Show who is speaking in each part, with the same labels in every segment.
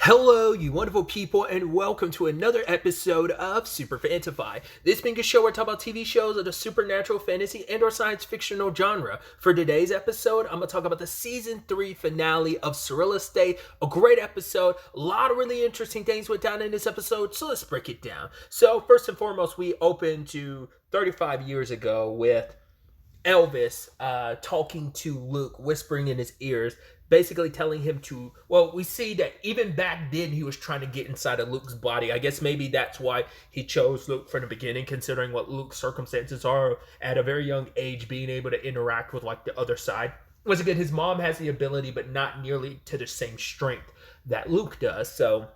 Speaker 1: Hello, you wonderful people, and welcome to another episode of Super-Fanta-Fi. This being a show where I talk about TV shows of the supernatural, fantasy, and/or science fictional genre. For today's episode, I'm going to talk about the Season 3 finale of SurrealEstate. A great episode. A lot of really interesting things went down in this episode, so let's break it down. So, first and foremost, we open to 35 years ago with Elvis talking to Luke, whispering in his ears, basically telling him to, well, we see that even back then he was trying to get inside of Luke's body. I guess maybe that's why he chose Luke from the beginning, considering what Luke's circumstances are at a very young age, being able to interact with like the other side. Once again, his mom has the ability, but not nearly to the same strength that Luke does. So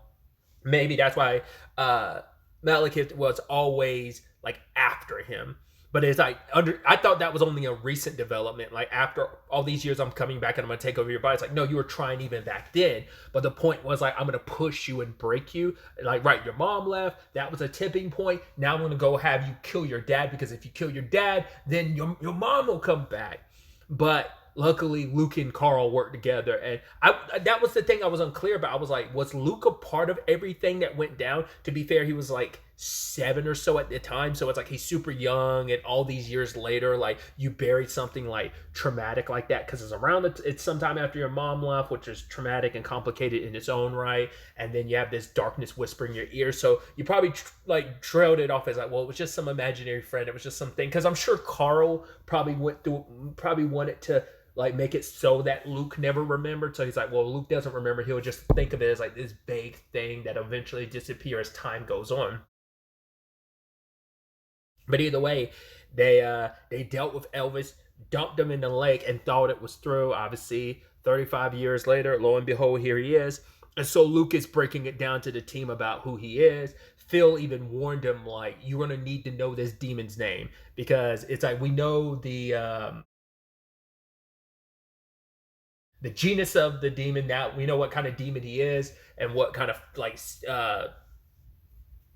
Speaker 1: maybe that's why Malekith was always like after him. But it's like I thought that was only a recent development. Like after all these years, I'm coming back and I'm gonna take over your body. It's like, no, you were trying even back then. But the point was like, I'm gonna push you and break you. Like, right, your mom left. That was a tipping point. Now I'm gonna go have you kill your dad, because if you kill your dad, then your mom will come back. But luckily, Luke and Carl worked together, and that was the thing I was unclear about. I was like, was Luke a part of everything that went down? To be fair, he was like 7 or so at the time, so it's like he's super young, and all these years later, like, you buried something like traumatic like that, because it's sometime after your mom left, which is traumatic and complicated in its own right, and then you have this darkness whispering in your ear, so you probably trailed it off as like, well, it was just some imaginary friend, it was just something, because I'm sure Carl probably wanted to like make it so that Luke never remembered. So he's like, well, Luke doesn't remember. He'll just think of it as like this vague thing that eventually disappears as time goes on. But either way, they dealt with Elvis, dumped him in the lake, and thought it was through. Obviously, 35 years later, lo and behold, here he is. And so Luke is breaking it down to the team about who he is. Phil even warned him, like, you're going to need to know this demon's name, because it's like, we know the genus of the demon now. We know what kind of demon he is and what kind of like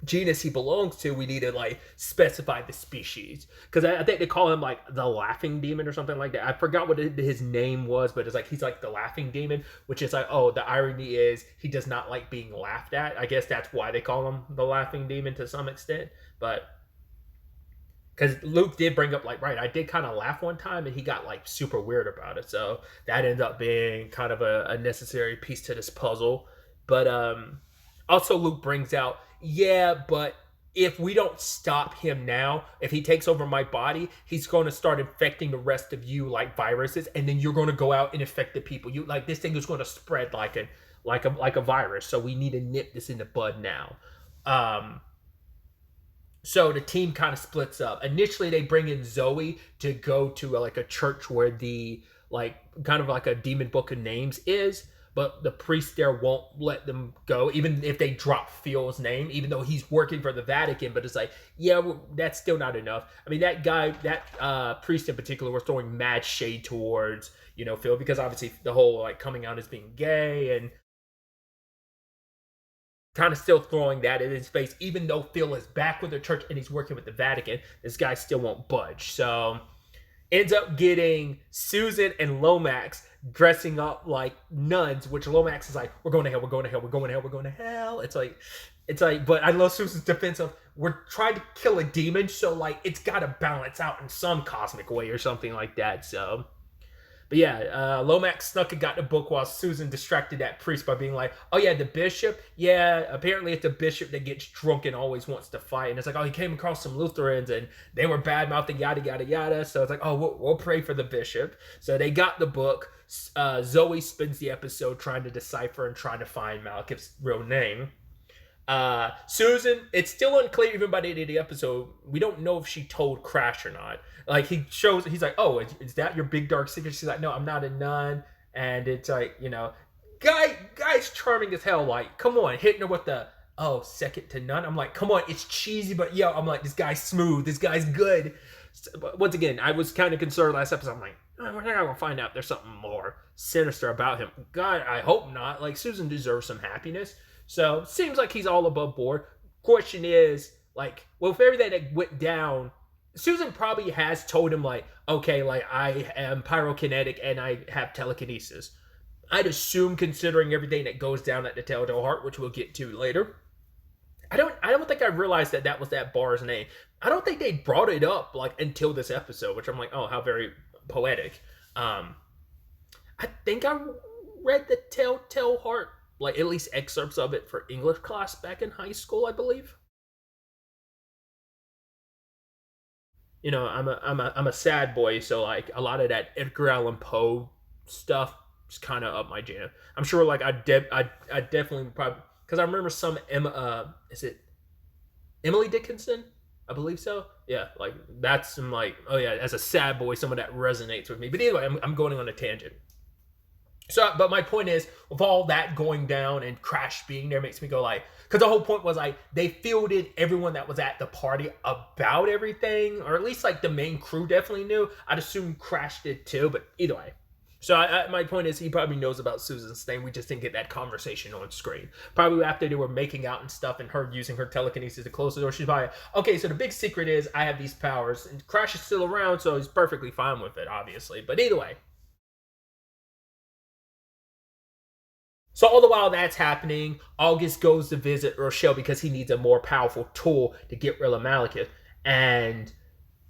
Speaker 1: genus he belongs to. We need to like specify the species, because I think they call him like the laughing demon or something like that. I forgot what his name was, but it's like he's like the laughing demon, which is like, oh, the irony is he does not like being laughed at. I guess that's why they call him the laughing demon to some extent. But because Luke did bring up, like, right, I did kind of laugh one time, and he got like super weird about it. So that ended up being kind of a necessary piece to this puzzle. But also Luke brings out, yeah, but if we don't stop him now, if he takes over my body, he's going to start infecting the rest of you like viruses, and then you're going to go out and infect the people. You like, this thing is going to spread like a virus. So we need to nip this in the bud now. So the team kind of splits up. Initially, they bring in Zoe to go to like a church where the like kind of like a demon book of names is, but the priest there won't let them go, even if they drop Phil's name, even though he's working for the Vatican. But it's like, yeah, that's still not enough. I mean, that priest in particular was throwing mad shade towards, Phil, because obviously the whole like coming out as being gay, and kind of still throwing that in his face, even though Phil is back with the church and he's working with the Vatican. This guy still won't budge. So ends up getting Susan and Lomax dressing up like nuns, which Lomax is like, we're going to hell, we're going to hell, we're going to hell, we're going to hell. It's like, but I love Susan's defense of, we're trying to kill a demon, so like it's got to balance out in some cosmic way or something like that. So, but yeah, Lomax snuck and got the book while Susan distracted that priest by being like, oh yeah, the bishop? Yeah, apparently it's the bishop that gets drunk and always wants to fight. And it's like, oh, he came across some Lutherans and they were bad-mouthing, yada, yada, yada. So it's like, oh, we'll pray for the bishop. So they got the book. Zoe spends the episode trying to decipher and trying to find Malekith's real name. Susan, it's still unclear even by the end of the episode. We don't know if she told Crash or not. Like, he's like, oh, is that your big dark secret? She's like, no, I'm not a nun. And it's like, guy's charming as hell. Like, come on, hitting her with the, oh, second to none. I'm like, come on, it's cheesy, but yo, I'm like, this guy's smooth, this guy's good. But once again, I was kind of concerned last episode. I'm like, oh, we're not gonna find out there's something more sinister about him. God, I hope not. Like, Susan deserves some happiness. So, seems like he's all above board. Question is, like, well, if everything that went down, Susan probably has told him, like, okay, like, I am pyrokinetic and I have telekinesis. I'd assume, considering everything that goes down at the Telltale Heart, which we'll get to later. I don't think I realized that that was that bar's name. I don't think they brought it up like until this episode, which I'm like, oh, how very poetic. Um, I think I read the Telltale Heart, like at least excerpts of it for English class back in high school, I believe. I'm a sad boy, so like a lot of that Edgar Allan Poe stuff is kind of up my jam. I'm sure like I definitely probably because I remember some Emma is it Emily Dickinson? I believe so. Yeah, like that's some like oh yeah, as a sad boy, some of that resonates with me. But anyway, I'm going on a tangent. So, but my point is, with all that going down and Crash being there makes me go like, because the whole point was like they fielded everyone that was at the party about everything, or at least like the main crew definitely knew. I'd assume Crash did too, but either way. So my point is, he probably knows about Susan's thing. We just didn't get that conversation on screen. Probably after they were making out and stuff, and her using her telekinesis to close the door, she's probably okay. So the big secret is I have these powers, and Crash is still around, so he's perfectly fine with it, obviously. But either way. So all the while that's happening, August goes to visit Rochelle because he needs a more powerful tool to get rid of Malekith. And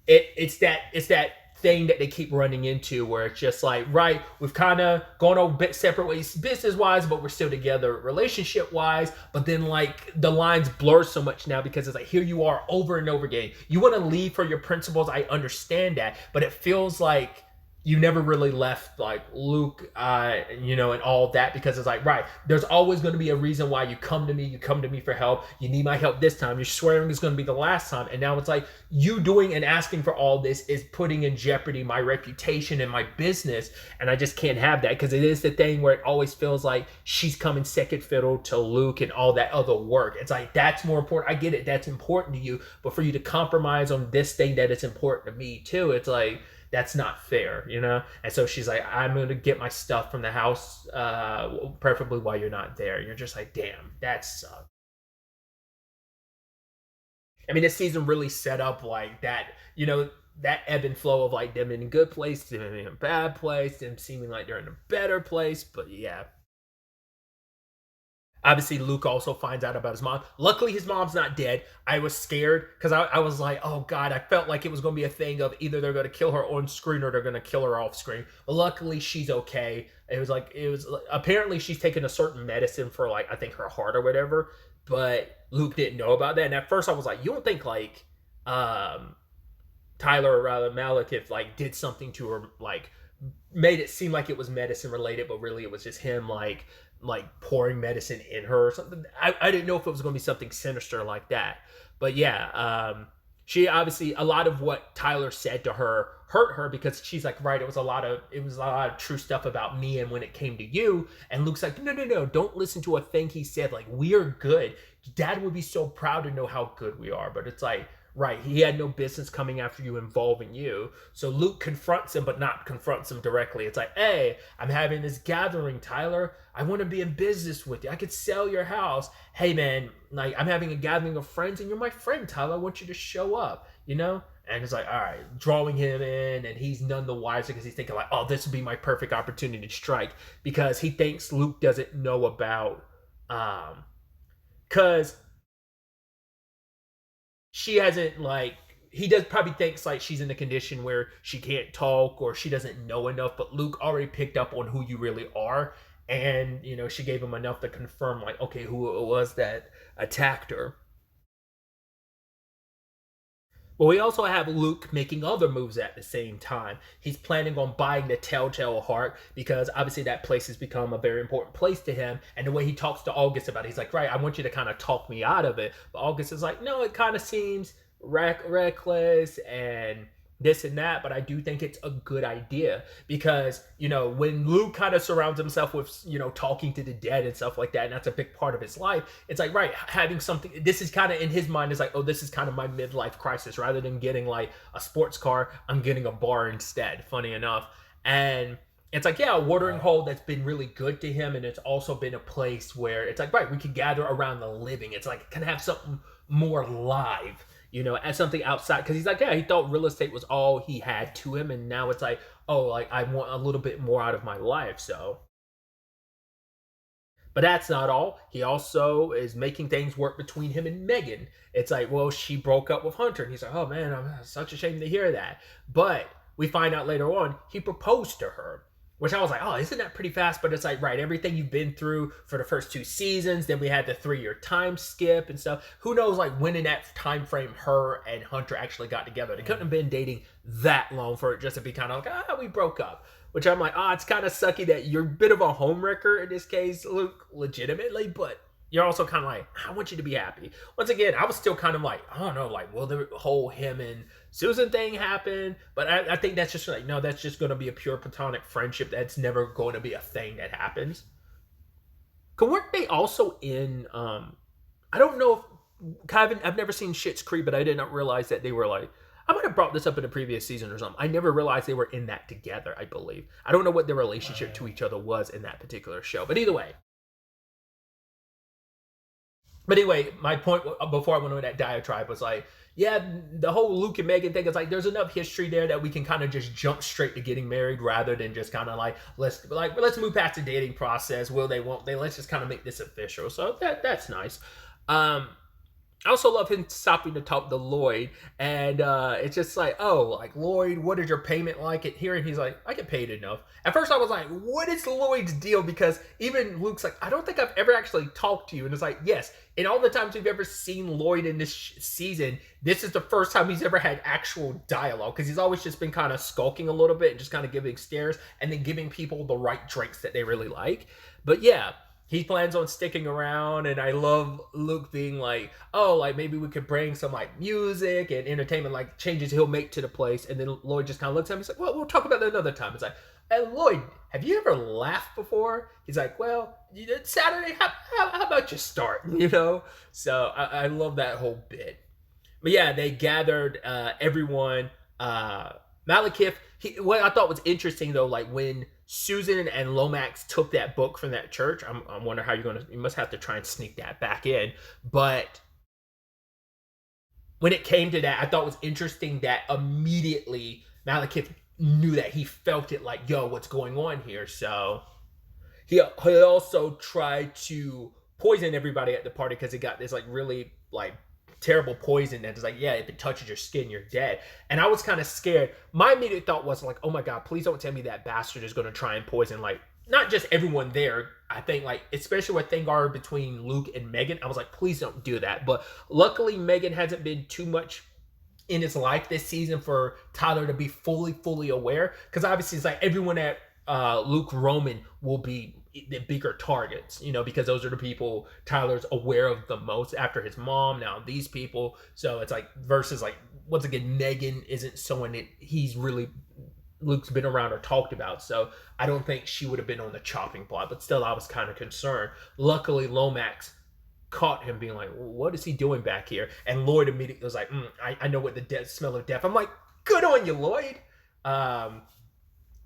Speaker 1: it's that thing that they keep running into where it's just like, right, we've kind of gone a bit separate ways business wise, but we're still together relationship wise. But then like the lines blur so much now because it's like here you are over and over again. You want to leave for your principles. I understand that, but it feels like you never really left like Luke, and all that because it's like, right, there's always going to be a reason why you come to me for help. You need my help this time. You're swearing it's going to be the last time. And now it's like you doing and asking for all this is putting in jeopardy my reputation and my business. And I just can't have that because it is the thing where it always feels like she's coming second fiddle to Luke and all that other work. It's like, that's more important. I get it. That's important to you. But for you to compromise on this thing that is important to me too, it's like, that's not fair. And so she's like, I'm going to get my stuff from the house, preferably while you're not there. And you're just like, damn, that sucks. I mean, this season really set up like that ebb and flow of like them in a good place, them in a bad place, them seeming like they're in a better place. But yeah, obviously, Luke also finds out about his mom. Luckily, his mom's not dead. I was scared because I was like, oh God, I felt like it was going to be a thing of either they're going to kill her on screen or they're going to kill her off screen. But luckily, she's okay. It was apparently she's taking a certain medicine for like, I think her heart or whatever. But Luke didn't know about that. And at first, I was like, you don't think like, Tyler or rather Malekith like did something to her, like made it seem like it was medicine related, but really it was just him like pouring medicine in her or something. I didn't know if it was going to be something sinister like that. But yeah, she obviously a lot of what Tyler said to her hurt her because she's like, right, it was a lot of true stuff about me and when it came to you. And Luke's like, no, don't listen to a thing he said. Like, we are good. Dad would be so proud to know how good we are. But it's like, right, he had no business coming after you, involving you. So Luke confronts him, but not confronts him directly. It's like, hey, I'm having this gathering, Tyler. I want to be in business with you. I could sell your house. Hey, man, like I'm having a gathering of friends, and you're my friend, Tyler. I want you to show up. And it's like, all right, drawing him in, and he's none the wiser because he's thinking like, oh, this would be my perfect opportunity to strike because he thinks Luke doesn't know about, because she hasn't like he does probably thinks like she's in a condition where she can't talk or she doesn't know enough, but Luke already picked up on who you really are, and she gave him enough to confirm like, okay, who it was that attacked her. But we also have Luke making other moves at the same time. He's planning on buying the Telltale Heart because obviously that place has become a very important place to him. And the way he talks to August about it, he's like, right, I want you to kind of talk me out of it. But August is like, no, it kind of seems reckless and this and that, but I do think it's a good idea because when Luke kind of surrounds himself with talking to the dead and stuff like that, and that's a big part of his life. It's like, right, having something. This is kind of in his mind is like, oh, this is kind of my midlife crisis. Rather than getting like a sports car, I'm getting a bar instead. Funny enough, and it's like, yeah, a watering hole that's been really good to him, and it's also been a place where it's like, right, we could gather around the living. It's like, can have something more live, as something outside. Because he's like, yeah, he thought real estate was all he had to him, and now it's like, oh, like I want a little bit more out of my life. So But that's not all. He also is making things work between him and Megan. It's like, well, she broke up with Hunter. And he's like, oh man, I'm such a shame to hear that. But we find out later on, he proposed to her. Which I was like, oh, isn't that pretty fast? But it's like, right, everything you've been through for the first 2 seasons, then we had the 3-year time skip and stuff. Who knows, like, when in that time frame her and Hunter actually got together. They couldn't have been dating that long for it just to be kind of like, we broke up. Which I'm like, it's kind of sucky that you're a bit of a homewrecker in this case, Luke, legitimately, but you're also kind of like, I want you to be happy. Once again, I was still kind of like, I don't know, like, will the whole him and Susan thing happen? But I think that's just like, no, that's just going to be a pure platonic friendship. That's never going to be a thing that happens. Weren't they also in, I don't know if, I've never seen Schitt's Creek, but I did not realize that they were like, I might have brought this up in a previous season or something. I never realized they were in that together, I believe. I don't know what their relationship to each other was in that particular show. But either way. But anyway, my point before I went on that diatribe was like, yeah, the whole Luke and Megan thing is like, there's enough history there that we can kind of just jump straight to getting married rather than just kind of like, let's move past the dating process. Will they, won't they? Let's just kind of make this official. So that's nice. I also love him stopping to talk to Lloyd, and it's just like, like, Lloyd, what is your payment like at here? And he's like, I get paid enough. At first I was like, what is Lloyd's deal? Because even Luke's like, I don't think I've ever actually talked to you. And it's like, yes, in all the times we've ever seen Lloyd in this season, this is the first time he's ever had actual dialogue, because he's always just been kind of skulking a little bit and just kind of giving stares and then giving people the right drinks that they really like. But yeah, he plans on sticking around, and I love Luke being like, like, maybe we could bring some, like, music and entertainment, like, changes he'll make to the place. And then Lloyd just kind of looks at him. He's like, well, we'll talk about that another time. It's like, hey, Lloyd, have you ever laughed before? He's like, well, Saturday, how about you start, So I love that whole bit. But yeah, they gathered everyone. Malekith, what I thought was interesting, though, like, when Susan and Lomax took that book from that church, I wonder how you must have to try and sneak that back in. But when it came to that, I thought it was interesting that immediately Malekith knew that. He felt it like, yo, what's going on here? So he also tried to poison everybody at the party because he got this, like, really, like, terrible poison that's like, yeah, if it touches your skin, you're dead. And I was kind of scared. My immediate thought was like, oh my god, please don't tell me that bastard is going to try and poison, like, not just everyone there. I think, like, especially with things are between Luke and Megan, I was like, please don't do that. But luckily Megan hasn't been too much in his life this season for Tyler to be fully aware, because obviously it's like everyone at Luke Roman will be the bigger targets, because those are the people Tyler's aware of the most after his mom, now these people. So it's like, versus, like, once again, Megan isn't someone that Luke's been around or talked about. So I don't think she would have been on the chopping block, but still I was kind of concerned. Luckily Lomax caught him being like, what is he doing back here? And Lloyd immediately was like, I know what the smell of death. I'm like, good on you, Lloyd.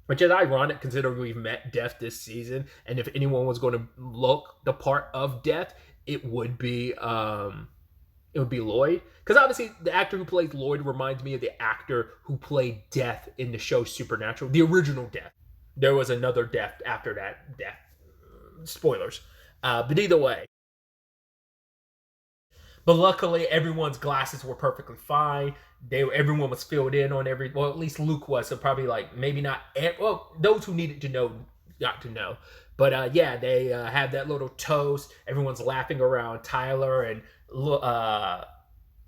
Speaker 1: Which is ironic considering we've met Death this season, and if anyone was going to look the part of Death, it would be Lloyd. Because obviously the actor who plays Lloyd reminds me of the actor who played Death in the show Supernatural, the original Death. There was another Death after that Death. Spoilers. But either way. But luckily, everyone's glasses were perfectly fine. Everyone was filled in on well, at least Luke was. So probably, like, maybe not. Well, those who needed to know got to know. But yeah, they had that little toast. Everyone's laughing around Tyler and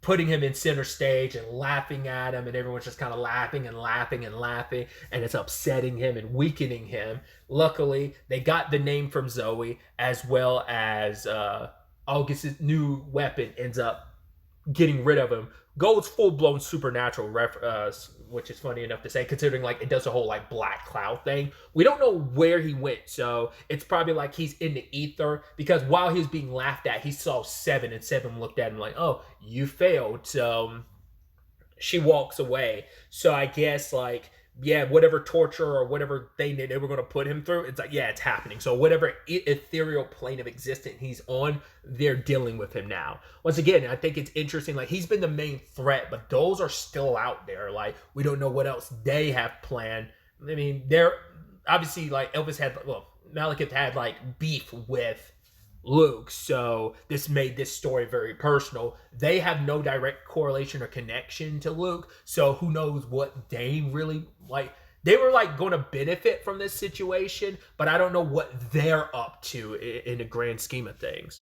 Speaker 1: putting him in center stage and laughing at him, and everyone's just kind of laughing, and it's upsetting him and weakening him. Luckily, they got the name from Zoe, as well as August's new weapon ends up getting rid of him. Goes full-blown supernatural, which is funny enough to say, considering, like, it does the whole, like, black cloud thing. We don't know where he went, so it's probably like he's in the ether, because while he was being laughed at, he saw Seven, and Seven looked at him like, oh, you failed. So she walks away. So I guess, like, yeah, whatever torture or whatever thing that they were going to put him through, it's like, yeah, it's happening. So whatever ethereal plane of existence he's on, they're dealing with him now. Once again, I think it's interesting. Like, he's been the main threat, but those are still out there. Like, we don't know what else they have planned. I mean, they're obviously, like, Malekith had, like, beef with Luke. So this made this story very personal. They have no direct correlation or connection to Luke. So who knows what they really like. They were like going to benefit from this situation, but I don't know what they're up to in the grand scheme of things.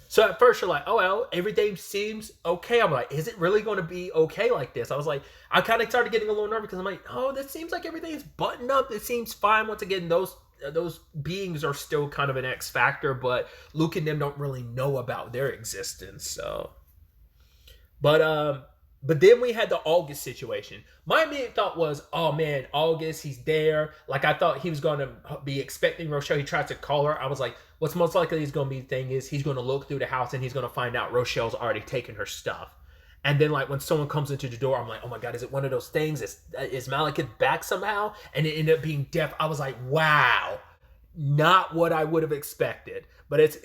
Speaker 1: So at first you're like, oh well, everything seems okay. I'm like, is it really going to be okay like this? I was like, I kind of started getting a little nervous because I'm like, oh, this seems like everything's buttoned up. It seems fine. Once again, those beings are still kind of an X factor, but Luke and them don't really know about their existence. So, but but then we had the August situation. My immediate thought was, oh man, August, he's there. Like I thought he was going to be expecting Rochelle. He tried to call her. I was like, what's most likely is going to be the thing is he's going to look through the house and he's going to find out Rochelle's already taken her stuff. And then like when someone comes into the door, I'm like, oh my God, is it one of those things? Is Malekith back somehow? And it ended up being Death. I was like, wow, not what I would have expected. But it's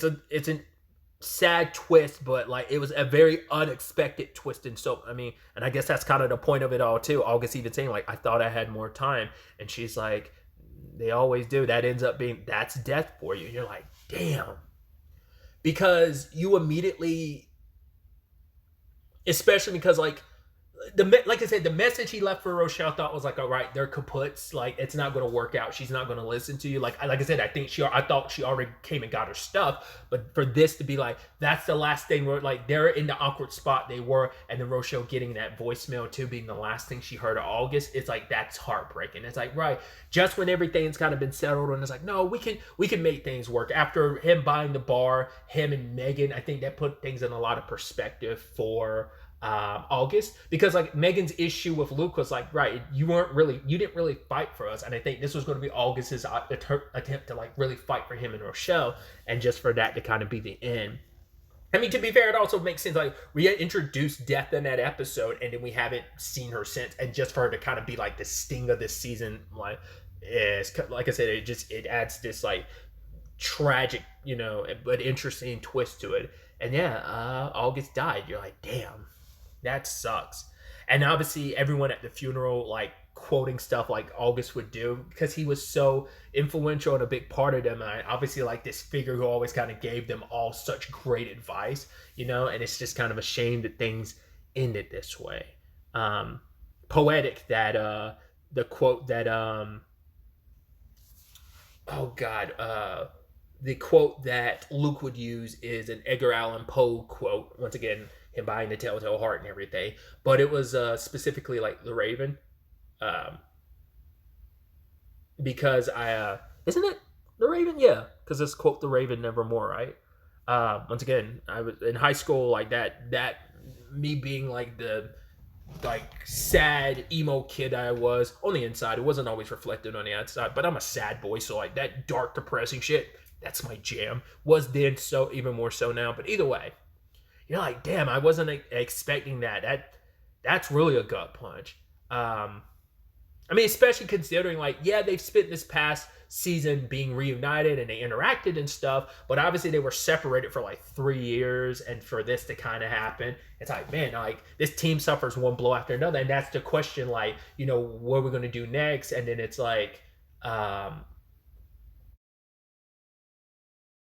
Speaker 1: an sad twist, but like it was a very unexpected twist. And so I mean, and I guess that's kind of the point of it all too. August even saying like, I thought I had more time, and she's like, they always do. That ends up being, that's death for you. You're like, damn. Because you immediately, especially because like like I said, the message he left for Rochelle I thought was like, all right, they're kaputs. Like it's not going to work out. She's not going to listen to you. Like I said, I thought she already came and got her stuff. But for this to be like, that's the last thing where like they're in the awkward spot they were, and then Rochelle getting that voicemail too, being the last thing she heard of August. It's like that's heartbreaking. It's like right, just when everything's kind of been settled, and it's like no, we can make things work. After him buying the bar, him and Megan, I think that put things in a lot of perspective for August, because like Megan's issue with Luke was like, right, you didn't really fight for us, and I think this was going to be August's attempt to like really fight for him and Rochelle, and just for that to kind of be the end. I mean, to be fair, it also makes sense. Like we had introduced Death in that episode, and then we haven't seen her since, and just for her to kind of be like the sting of this season, like is like I said, it adds this like tragic, but interesting twist to it. And yeah, August died. You're like, damn, that sucks. And obviously everyone at the funeral like quoting stuff like August would do, because he was so influential and a big part of them. And obviously like this figure who always kind of gave them all such great advice, and it's just kind of a shame that things ended this way. Poetic that the quote that oh god, the quote that Luke would use is an Edgar Allan Poe quote. Once again, him buying the Telltale Heart and everything, but it was specifically like the Raven, because I isn't it the Raven? Yeah, because this quote the Raven nevermore, right? Once again, I was in high school like that. That me being like the like sad emo kid I was on the inside. It wasn't always reflected on the outside, but I'm a sad boy, so like that dark, depressing shit, that's my jam. Was then, so even more so now. But either way, you're like, damn, I wasn't expecting that. That's really a gut punch. I mean, especially considering like, yeah, they've spent this past season being reunited and they interacted and stuff, but obviously they were separated for like 3 years, and for this to kind of happen, it's like, man, like this team suffers one blow after another, and that's the question, like, what are we going to do next? And then it's like,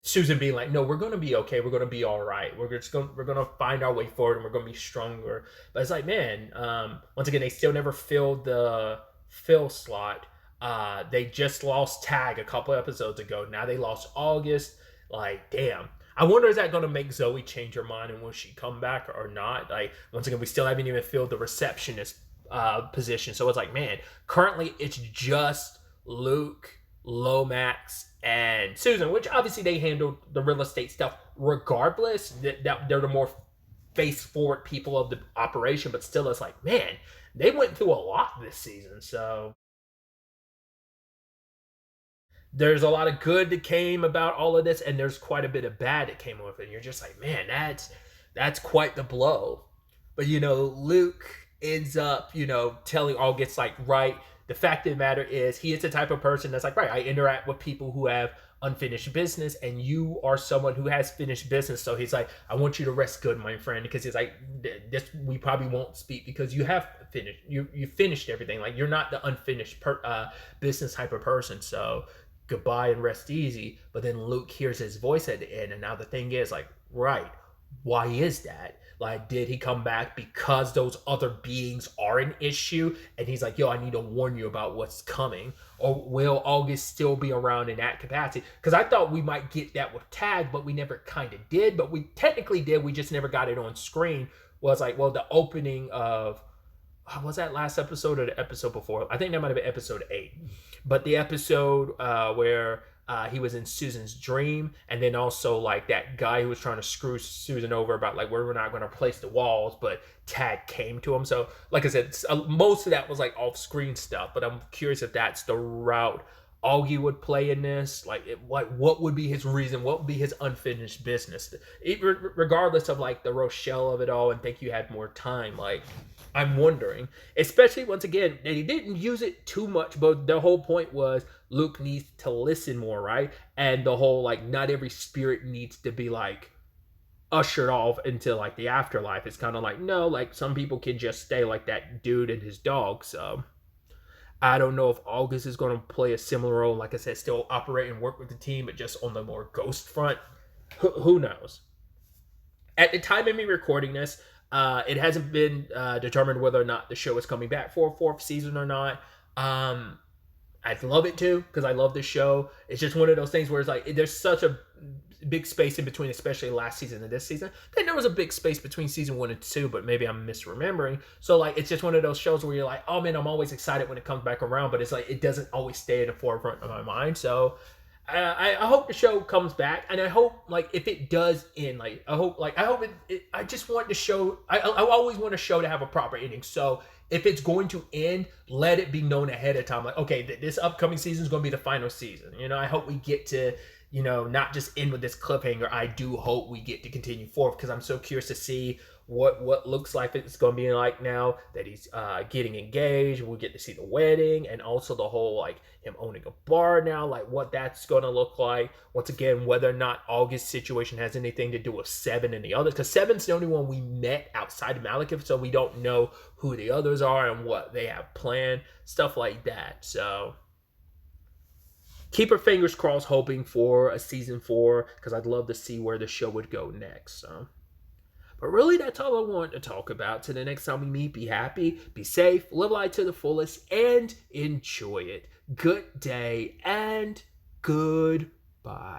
Speaker 1: Susan being like, no, we're going to be okay. We're going to be all right. We're going to find our way forward, and we're going to be stronger. But it's like, man, once again, they still never filled the fill slot. They just lost Tag a couple episodes ago. Now they lost August. Like, damn. I wonder, is that going to make Zoe change her mind, and will she come back or not? Like, once again, we still haven't even filled the receptionist position. So it's like, man, currently it's just Luke, Lomax, and Susan, which obviously they handled the real estate stuff regardless. That they're the more face forward people of the operation, but still, it's like, man, they went through a lot this season. So there's a lot of good that came about all of this, and there's quite a bit of bad that came with it. And you're just like, man, that's quite the blow. But Luke ends up, telling August like, right, the fact of the matter is, he is the type of person that's like, right, I interact with people who have unfinished business, and you are someone who has finished business. So he's like, I want you to rest good, my friend, because he's like, this we probably won't speak because you have finished, you finished everything. Like, you're not the unfinished business type of person. So goodbye and rest easy. But then Luke hears his voice at the end, and now the thing is, like, right, why is that? Like, did he come back because those other beings are an issue? And he's like, yo, I need to warn you about what's coming. Or will August still be around in that capacity? Because I thought we might get that with Tag, but we never kind of did. But we technically did. We just never got it on screen. Was like, well, the opening of, was that last episode or the episode before? I think that might have been episode 8. But the episode where he was in Susan's dream, and then also like that guy who was trying to screw Susan over about like where we're not going to place the walls, but Tad came to him. So like I said, most of that was like off-screen stuff, but I'm curious if that's the route Augie would play in this. Like what would be his reason? What would be his unfinished business? Regardless of like the Rochelle of it all, and think you had more time, like I'm wondering, especially once again, that he didn't use it too much, but the whole point was Luke needs to listen more, right? And the whole, like, not every spirit needs to be, like, ushered off into, like, the afterlife. It's kind of like, no, like, some people can just stay like that dude and his dog, so I don't know if August is going to play a similar role, like I said, still operate and work with the team, but just on the more ghost front. Who knows? At the time of me recording this, it hasn't been determined whether or not the show is coming back for a 4th season or not. I'd love it to, because I love this show. It's just one of those things where it's like, there's such a big space in between, especially last season and this season. Then there was a big space between season 1 and 2, but maybe I'm misremembering. So like, it's just one of those shows where you're like, oh man, I'm always excited when it comes back around, but it's like, it doesn't always stay at the forefront of my mind. So I hope the show comes back, and I hope, like, if it does end, like, I hope I just want the show, I always want a show to have a proper ending. So if it's going to end, let it be known ahead of time. Like, okay, this upcoming season is going to be the final season. You know, I hope we get to, you know, not just end with this cliffhanger. I do hope we get to continue forward, because I'm so curious to see what looks like it's going to be like now that he's getting engaged. We'll get to see the wedding, and also the whole, like, him owning a bar now, like what that's going to look like. Once again, whether or not August's situation has anything to do with Seven and the others, because Seven's the only one we met outside of Malekith, so we don't know who the others are and what they have planned, stuff like that. So keep our fingers crossed, hoping for a season 4, because I'd love to see where the show would go next. So, but really, that's all I wanted to talk about. Till the next time we meet, be happy, be safe, live life to the fullest, and enjoy it. Good day and goodbye.